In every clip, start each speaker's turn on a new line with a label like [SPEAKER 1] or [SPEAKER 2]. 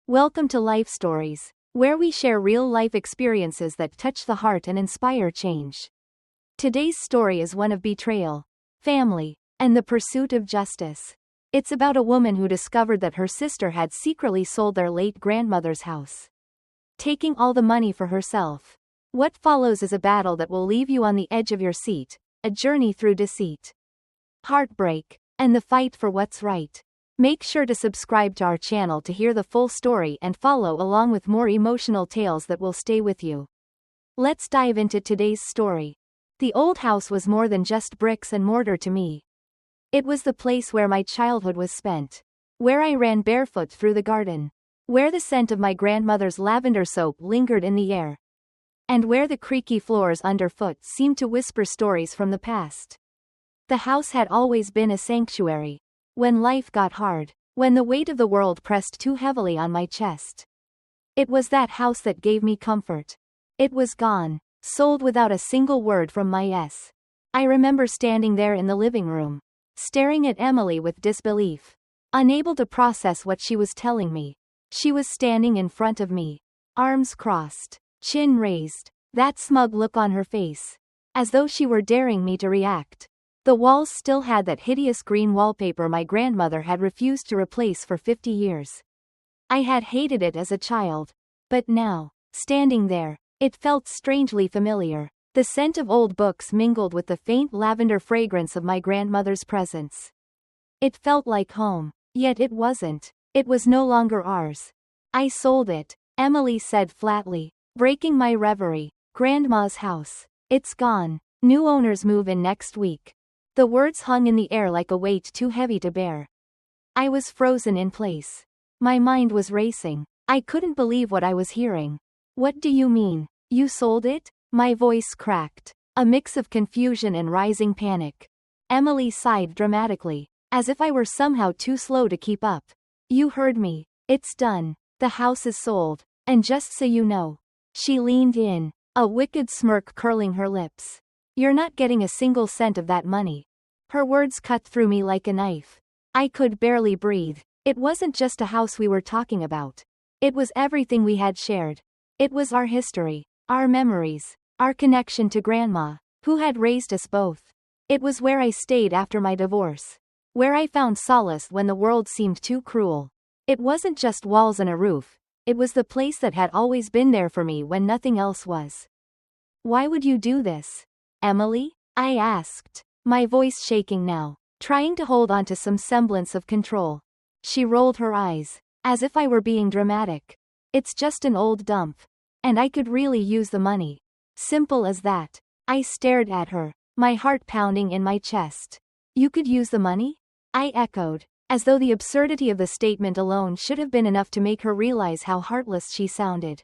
[SPEAKER 1] Welcome to Life Stories, where we share real-life experiences that touch the heart and inspire change. Today's story is one of betrayal, family, and the pursuit of justice. It's about a woman who discovered that her sister had secretly sold their late grandmother's house, taking all the money for herself. What follows is a battle that will leave you on the edge of your seat, a journey through deceit, heartbreak, and the fight for what's right. Make sure to subscribe to our channel to hear the full story and follow along with more emotional tales that will stay with you. Let's dive into today's story. The old house was more than just bricks and mortar to me. It was the place where my childhood was spent, where I ran barefoot through the garden, where the scent of my grandmother's lavender soap lingered in the air, and where the creaky floors underfoot seemed to whisper stories from the past. The house had always been a sanctuary. When life got hard, when the weight of the world pressed too heavily on my chest, it was that house that gave me comfort. It was gone, sold without a single word from my ex. I remember standing there in the living room, staring at Emily with disbelief, unable to process what she was telling me. She was standing in front of me, arms crossed, chin raised, that smug look on her face, as though she were daring me to react. The walls still had that hideous green wallpaper my grandmother had refused to replace for 50 years. I had hated it as a child. But now, standing there, it felt strangely familiar. The scent of old books mingled with the faint lavender fragrance of my grandmother's presence. It felt like home, yet it wasn't. It was no longer ours. I sold it, Emily said flatly, breaking my reverie. Grandma's house. It's gone. New owners move in next week. The words hung in the air like a weight too heavy to bear. I was frozen in place. My mind was racing. I couldn't believe what I was hearing. What do you mean? You sold it? My voice cracked, a mix of confusion and rising panic. Emily sighed dramatically, as if I were somehow too slow to keep up. You heard me. It's done. The house is sold. And just so you know. She leaned in, a wicked smirk curling her lips. You're not getting a single cent of that money. Her words cut through me like a knife. I could barely breathe. It wasn't just a house we were talking about. It was everything we had shared. It was our history, our memories, our connection to Grandma, who had raised us both. It was where I stayed after my divorce, where I found solace when the world seemed too cruel. It wasn't just walls and a roof. It was the place that had always been there for me when nothing else was. Why would you do this, Emily? I asked, my voice shaking now, trying to hold on to some semblance of control. She rolled her eyes, as if I were being dramatic. It's just an old dump. And I could really use the money. Simple as that. I stared at her, my heart pounding in my chest. You could use the money? I echoed, as though the absurdity of the statement alone should have been enough to make her realize how heartless she sounded.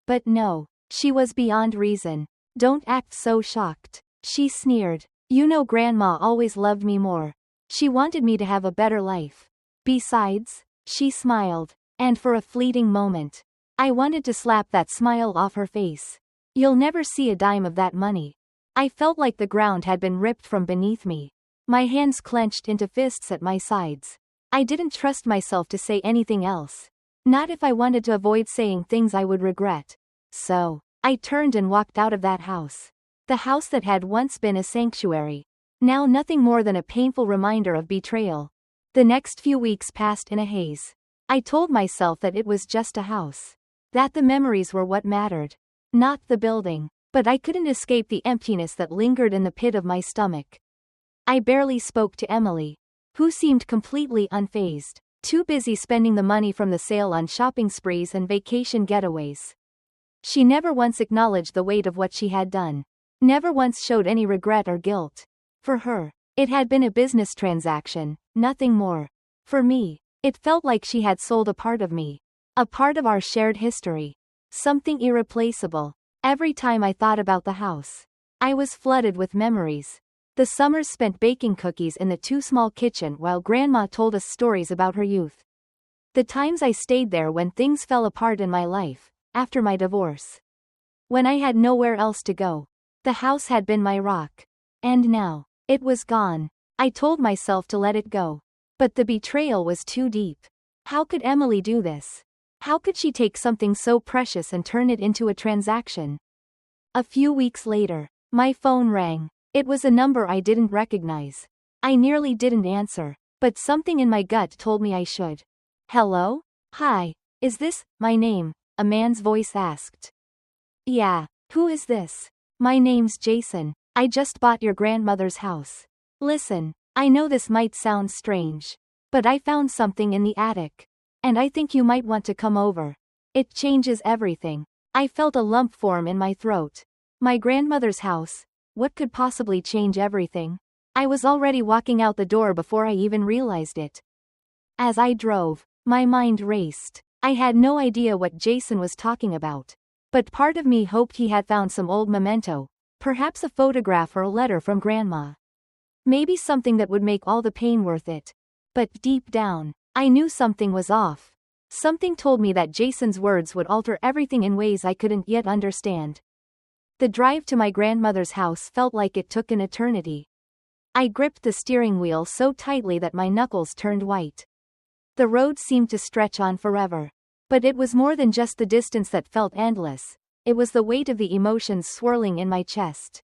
[SPEAKER 1] But no, she was beyond reason. Don't act so shocked, she sneered. You know Grandma always loved me more. She wanted me to have a better life. Besides, she smiled, and for a fleeting moment, I wanted to slap that smile off her face. You'll never see a dime of that money. I felt like the ground had been ripped from beneath me. My hands clenched into fists at my sides. I didn't trust myself to say anything else. Not if I wanted to avoid saying things I would regret. So, I turned and walked out of that house. The house that had once been a sanctuary. Now nothing more than a painful reminder of betrayal. The next few weeks passed in a haze. I told myself that it was just a house. That the memories were what mattered. Not the building. But I couldn't escape the emptiness that lingered in the pit of my stomach. I barely spoke to Emily, who seemed completely unfazed, too busy spending the money from the sale on shopping sprees and vacation getaways. She never once acknowledged the weight of what she had done. Never once showed any regret or guilt. For her, it had been a business transaction, nothing more. For me, it felt like she had sold a part of me. A part of our shared history. Something irreplaceable. Every time I thought about the house, I was flooded with memories. The summers spent baking cookies in the too small kitchen while Grandma told us stories about her youth. The times I stayed there when things fell apart in my life, after my divorce. When I had nowhere else to go. The house had been my rock. And now, it was gone. I told myself to let it go. But the betrayal was too deep. How could Emily do this? How could she take something so precious and turn it into a transaction? A few weeks later, my phone rang. It was a number I didn't recognize. I nearly didn't answer, but something in my gut told me I should. Hello? Hi. Is this my name? A man's voice asked. Yeah. Who is this? My name's Jason. I just bought your grandmother's house. Listen, I know this might sound strange, but I found something in the attic. And I think you might want to come over. It changes everything. I felt a lump form in my throat. My grandmother's house? What could possibly change everything? I was already walking out the door before I even realized it. As I drove, my mind raced. I had no idea what Jason was talking about. But part of me hoped he had found some old memento, perhaps a photograph or a letter from Grandma. Maybe something that would make all the pain worth it. But deep down, I knew something was off. Something told me that Jason's words would alter everything in ways I couldn't yet understand. The drive to my grandmother's house felt like it took an eternity. I gripped the steering wheel so tightly that my knuckles turned white. The road seemed to stretch on forever. But it was more than just the distance that felt endless. It was the weight of the emotions swirling in my chest.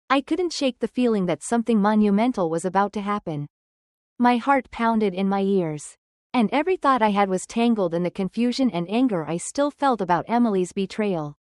[SPEAKER 1] I couldn't shake the feeling that something monumental was about to happen. My heart pounded in my ears. And every thought I had was tangled in the confusion and anger I still felt about Emily's betrayal.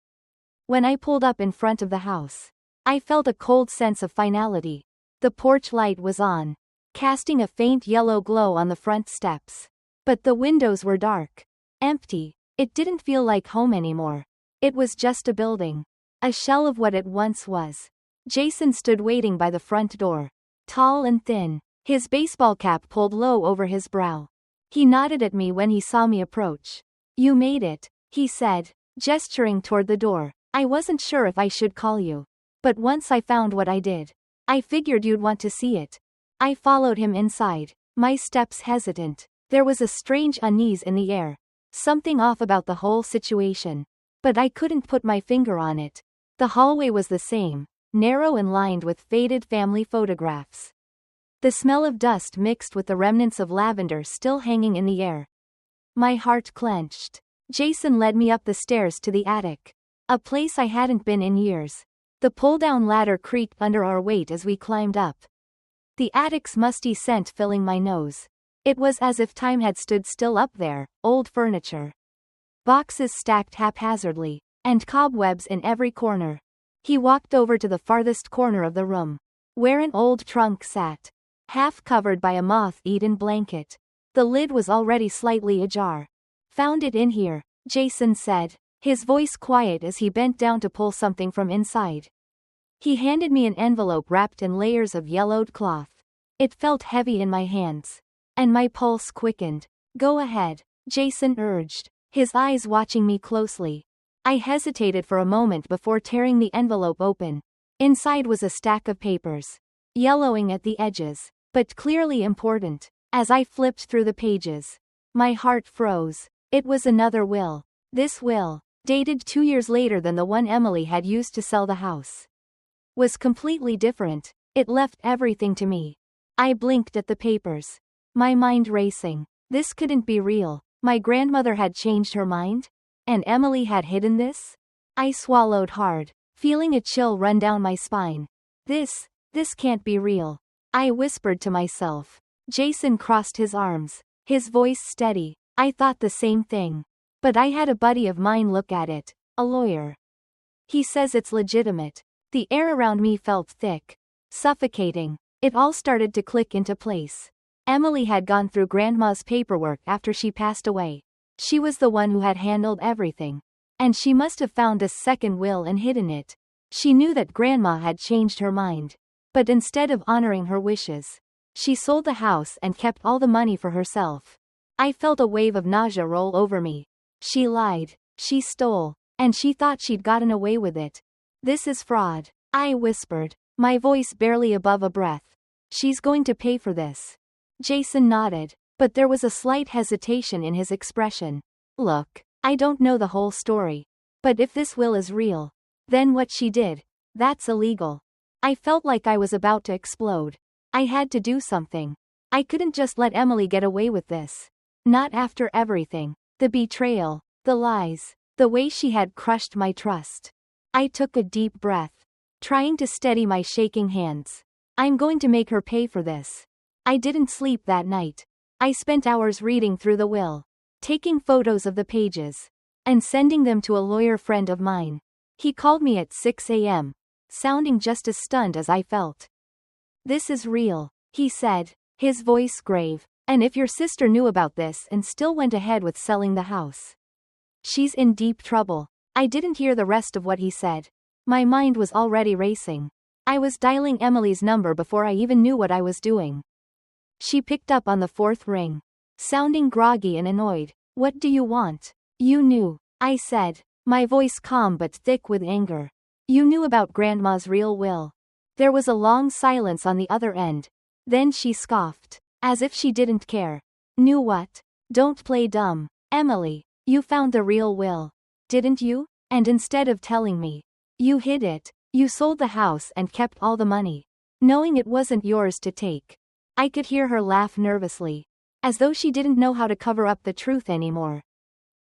[SPEAKER 1] When I pulled up in front of the house, I felt a cold sense of finality. The porch light was on, casting a faint yellow glow on the front steps. But the windows were dark. Empty. It didn't feel like home anymore. It was just a building. A shell of what it once was. Jason stood waiting by the front door. Tall and thin, his baseball cap pulled low over his brow. He nodded at me when he saw me approach. You made it, he said, gesturing toward the door. I wasn't sure if I should call you. But once I found what I did, I figured you'd want to see it. I followed him inside, my steps hesitant. There was a strange unease in the air. Something off about the whole situation. But I couldn't put my finger on it. The hallway was the same, narrow and lined with faded family photographs. The smell of dust mixed with the remnants of lavender still hanging in the air. My heart clenched. Jason led me up the stairs to the attic. A place I hadn't been in years. The pull-down ladder creaked under our weight as we climbed up. The attic's musty scent filling my nose. It was as if time had stood still up there, old furniture. Boxes stacked haphazardly, and cobwebs in every corner. He walked over to the farthest corner of the room, where an old trunk sat, half covered by a moth-eaten blanket. The lid was already slightly ajar. Found it in here, Jason said, his voice quiet as he bent down to pull something from inside. He handed me an envelope wrapped in layers of yellowed cloth. It felt heavy in my hands. And my pulse quickened. Go ahead, Jason urged, his eyes watching me closely. I hesitated for a moment before tearing the envelope open. Inside was a stack of papers, yellowing at the edges, but clearly important. As I flipped through the pages, my heart froze. It was another will. This will, dated 2 years later than the one Emily had used to sell the house, was completely different. It left everything to me. I blinked at the papers, my mind racing. This couldn't be real. My grandmother had changed her mind? And Emily had hidden this? I swallowed hard, feeling a chill run down my spine. This can't be real, I whispered to myself. Jason crossed his arms, his voice steady. I thought the same thing. But I had a buddy of mine look at it, a lawyer. He says it's legitimate. The air around me felt thick, suffocating. It all started to click into place. Emily had gone through Grandma's paperwork after she passed away. She was the one who had handled everything. And she must have found a second will and hidden it. She knew that Grandma had changed her mind. But instead of honoring her wishes, she sold the house and kept all the money for herself. I felt a wave of nausea roll over me. She lied, she stole, and she thought she'd gotten away with it. This is fraud, I whispered, my voice barely above a breath. She's going to pay for this. Jason nodded, but there was a slight hesitation in his expression. Look, I don't know the whole story. But if this will is real, then what she did, that's illegal. I felt like I was about to explode. I had to do something. I couldn't just let Emily get away with this. Not after everything. The betrayal, The lies. The way she had crushed my trust. I took a deep breath, trying to steady my shaking hands. I'm going to make her pay for this. I didn't sleep that night. I spent hours reading through the will, taking photos of the pages, and sending them to a lawyer friend of mine. He called me at 6 a.m., sounding just as stunned as I felt. "This is real," he said, his voice grave. "And if your sister knew about this and still went ahead with selling the house, she's in deep trouble." I didn't hear the rest of what he said. My mind was already racing. I was dialing Emily's number before I even knew what I was doing. She picked up on the fourth ring, sounding groggy and annoyed. "What do you want?" "You knew," I said, my voice calm but thick with anger. "You knew about Grandma's real will." There was a long silence on the other end. Then she scoffed, as if she didn't care. "Knew what? Don't play dumb. Emily, you found the real will, didn't you? And instead of telling me, you hid it. You sold the house and kept all the money, knowing it wasn't yours to take." I could hear her laugh nervously, as though she didn't know how to cover up the truth anymore.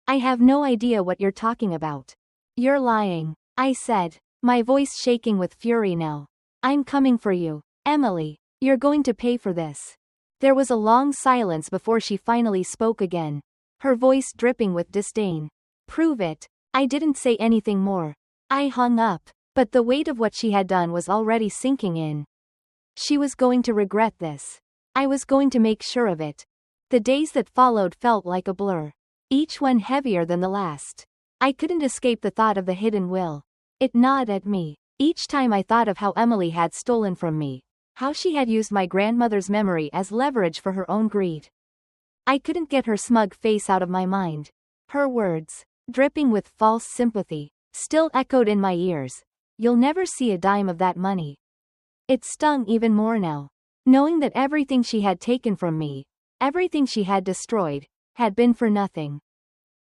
[SPEAKER 1] "I have no idea what you're talking about. You're lying," I said, my voice shaking with fury now. "I'm coming for you, Emily. You're going to pay for this." There was a long silence before she finally spoke again, her voice dripping with disdain. "Prove it." I didn't say anything more. I hung up, but the weight of what she had done was already sinking in. She was going to regret this. I was going to make sure of it. The days that followed felt like a blur, each one heavier than the last. I couldn't escape the thought of the hidden will. It gnawed at me. Each time I thought of how Emily had stolen from me, how she had used my grandmother's memory as leverage for her own greed. I couldn't get her smug face out of my mind. Her words, dripping with false sympathy, still echoed in my ears. "You'll never see a dime of that money." It stung even more now, knowing that everything she had taken from me, everything she had destroyed, had been for nothing.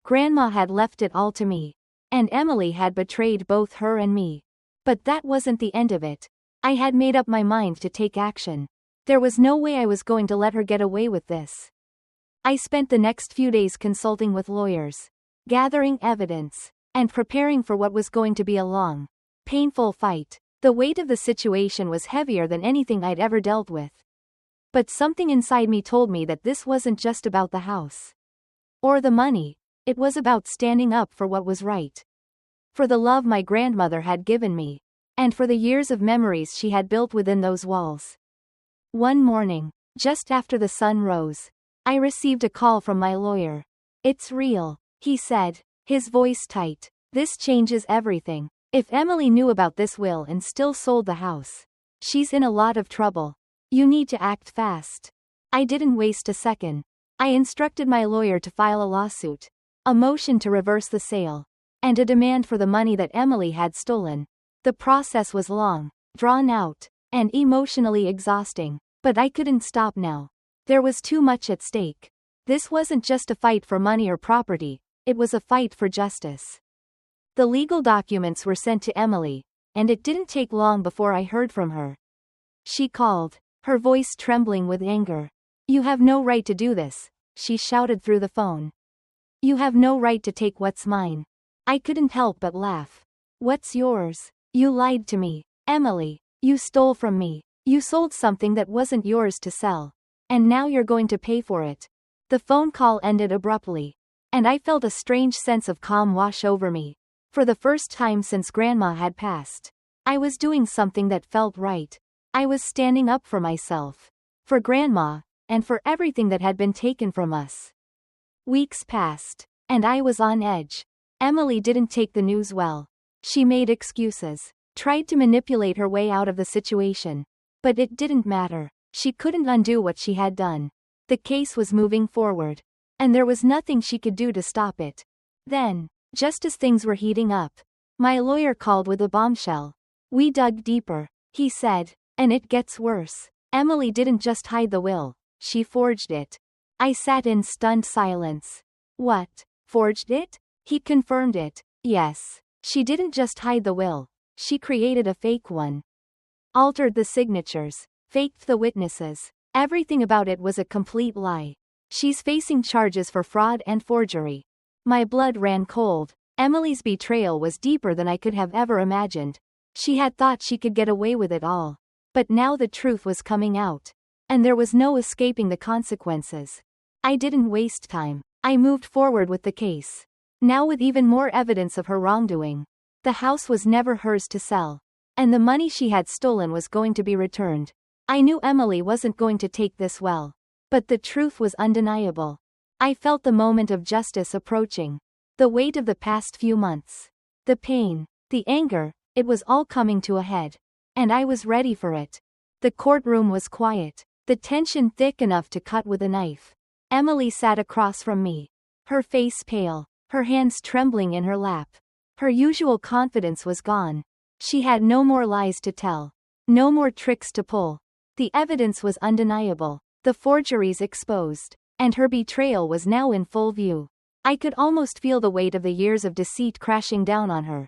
[SPEAKER 1] Grandma had left it all to me, and Emily had betrayed both her and me. But that wasn't the end of it. I had made up my mind to take action. There was no way I was going to let her get away with this. I spent the next few days consulting with lawyers, gathering evidence, and preparing for what was going to be a long, painful fight. The weight of the situation was heavier than anything I'd ever dealt with. But something inside me told me that this wasn't just about the house or the money. It was about standing up for what was right. For the love my grandmother had given me, and for the years of memories she had built within those walls. One morning, just after the sun rose, I received a call from my lawyer. "It's real," he said, his voice tight. "This changes everything. If Emily knew about this will and still sold the house, she's in a lot of trouble. You need to act fast." I didn't waste a second. I instructed my lawyer to file a lawsuit, a motion to reverse the sale, and a demand for the money that Emily had stolen. The process was long, drawn out, and emotionally exhausting, but I couldn't stop now. There was too much at stake. This wasn't just a fight for money or property, it was a fight for justice. The legal documents were sent to Emily, and it didn't take long before I heard from her. She called, her voice trembling with anger. "You have no right to do this," she shouted through the phone. "You have no right to take what's mine." I couldn't help but laugh. "What's yours? You lied to me, Emily. You stole from me. You sold something that wasn't yours to sell. And now you're going to pay for it." The phone call ended abruptly, and I felt a strange sense of calm wash over me. For the first time since Grandma had passed, I was doing something that felt right. I was standing up for myself, for Grandma, and for everything that had been taken from us. Weeks passed, and I was on edge. Emily didn't take the news well. She made excuses, tried to manipulate her way out of the situation. But it didn't matter. She couldn't undo what she had done. The case was moving forward, and there was nothing she could do to stop it. Then, just as things were heating up, my lawyer called with a bombshell. "We dug deeper," he said, "and it gets worse. Emily didn't just hide the will, she forged it." I sat in stunned silence. "What? Forged it?" He confirmed it. "Yes. She didn't just hide the will, she created a fake one. Altered the signatures, faked the witnesses. Everything about it was a complete lie. She's facing charges for fraud and forgery. My blood ran cold. Emily's betrayal was deeper than I could have ever imagined. She had thought she could get away with it all. But now the truth was coming out. And there was no escaping the consequences. I didn't waste time. I moved forward with the case. Now with even more evidence of her wrongdoing. The house was never hers to sell. And the money she had stolen was going to be returned. I knew Emily wasn't going to take this well. But the truth was undeniable. I felt the moment of justice approaching. The weight of the past few months. The pain. The anger. It was all coming to a head. And I was ready for it. The courtroom was quiet. The tension thick enough to cut with a knife. Emily sat across from me. Her face pale. Her hands trembling in her lap. Her usual confidence was gone. She had no more lies to tell. No more tricks to pull. The evidence was undeniable. The forgeries exposed. And her betrayal was now in full view. I could almost feel the weight of the years of deceit crashing down on her.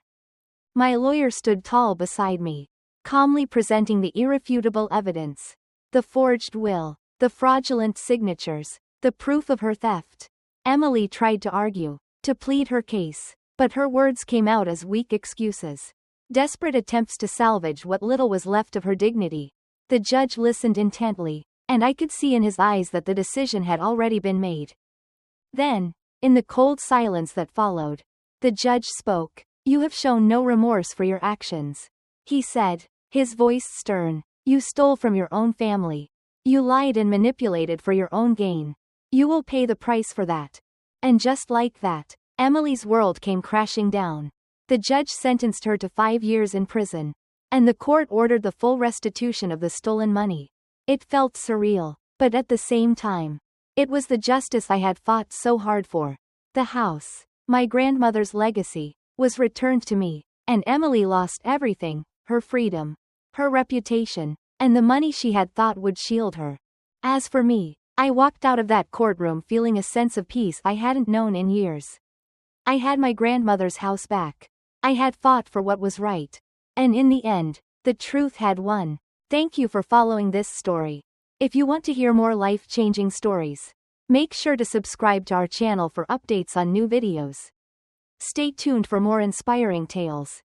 [SPEAKER 1] My lawyer stood tall beside me, calmly presenting the irrefutable evidence. The forged will. The fraudulent signatures. The proof of her theft. Emily tried to argue, to plead her case. But her words came out as weak excuses. Desperate attempts to salvage what little was left of her dignity. The judge listened intently, and I could see in his eyes that the decision had already been made. Then, in the cold silence that followed, the judge spoke. "You have shown no remorse for your actions," he said, his voice stern. "You stole from your own family. You lied and manipulated for your own gain. You will pay the price for that." And just like that, Emily's world came crashing down. The judge sentenced her to 5 years in prison. And the court ordered the full restitution of the stolen money. It felt surreal, but at the same time, it was the justice I had fought so hard for. The house, my grandmother's legacy, was returned to me, and Emily lost everything, her freedom, her reputation, and the money she had thought would shield her. As for me, I walked out of that courtroom feeling a sense of peace I hadn't known in years. I had my grandmother's house back. I had fought for what was right. And in the end, the truth had won. Thank you for following this story. If you want to hear more life-changing stories, make sure to subscribe to our channel for updates on new videos. Stay tuned for more inspiring tales.